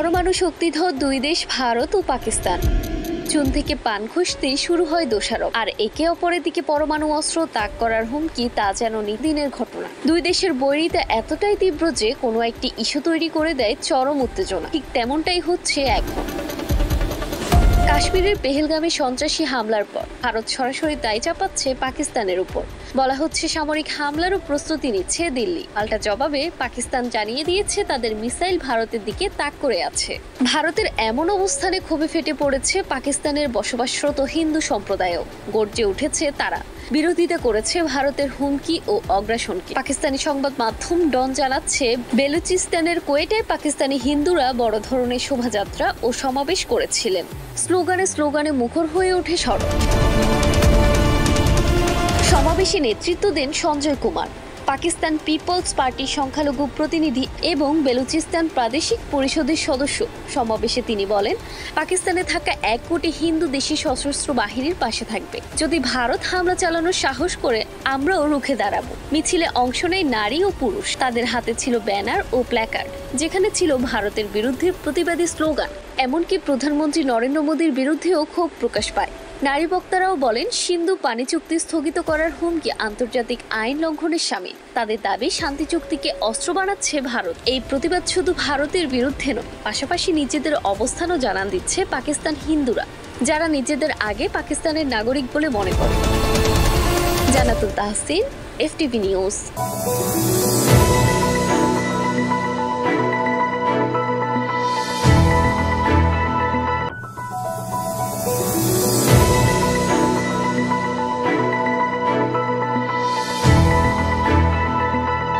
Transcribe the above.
পরমাণু শক্তিধর দুই দেশ ভারত ও পাকিস্তান। চুন থেকে পান খুঁজতেই শুরু হয় দোষারোপ, আর একে অপরের দিকে পরমাণু অস্ত্র তাক করার হুমকি তা যেন নিদিনের ঘটনা। দুই দেশের বৈরিতা এতটাই তীব্র যে কোনো একটি ইস্যু তৈরি করে দেয় চরম উত্তেজনা। ঠিক তেমনটাই হচ্ছে এখন। কাশ্মীরের পেহেলগামে সন্ত্রাসী হামলার পর ভারত সরাসরি দায় চাপাচ্ছে পাকিস্তানের উপর। বলা হচ্ছে সামরিক হামলারও প্রস্তুতি নিচ্ছে দিল্লি। পাল্টা জবাবে পাকিস্তান জানিয়ে দিয়েছে তাদের মিসাইল ভারতের দিকে তাক করে আছে। ভারতের এমন অবস্থানে ক্ষোভে ফেটে পড়েছে পাকিস্তানের বসবাসরত হিন্দু সম্প্রদায়ও। গর্জে উঠেছে তারা, বিরোধিতা করেছে ভারতের হুমকি ও অগ্রাসনকে। পাকিস্তানি সংবাদ মাধ্যম ডন জানাচ্ছে, বেলুচিস্তানের কোয়েটায় পাকিস্তানি হিন্দুরা বড় ধরনের শোভাযাত্রা ও সমাবেশ করেছিলেন। স্লোগানে মুখর হয়ে ওঠে সড়ক। সমাবেশে নেতৃত্ব দেন সঞ্জয় কুমার, পাকিস্তান পিপলস পার্টির সংখ্যালঘু প্রতিনিধি এবং বেলুচিস্তান প্রাদেশিক পরিষদের সদস্য। সমাবেশে তিনি বলেন, পাকিস্তানে থাকা 1 কোটি হিন্দু দেশি সশস্ত্র বাহিনীর পাশে থাকবে। যদি ভারত হামলা চালানোর সাহস করে, আমরাও রুখে দাঁড়াবো। মিছিলে অংশ নেয় নারী ও পুরুষ। তাদের হাতে ছিল ব্যানার ও প্ল্যাকার্ড, যেখানে ছিল ভারতের বিরুদ্ধে প্রতিবাদী স্লোগান। এমনকি প্রধানমন্ত্রী নরেন্দ্র মোদীর বিরুদ্ধেও ক্ষোভ প্রকাশ পায়। নারী বক্তারাও বলেন, সিন্ধু পানি চুক্তি স্থগিত করার হুমকি আন্তর্জাতিক আইন লঙ্ঘনের শামিল। তাদের দাবি, শান্তি চুক্তিকে অস্ত্র বানাচ্ছে ভারত। এই প্রতিবাদ শুধু ভারতের বিরুদ্ধে নয়, পাশাপাশি নিজেদের অবস্থানও জানান দিচ্ছে পাকিস্তান হিন্দুরা, যারা নিজেদের আগে পাকিস্তানের নাগরিক বলে মনে করে। জান্নাতুল তাহসিন, FTV নিউজ।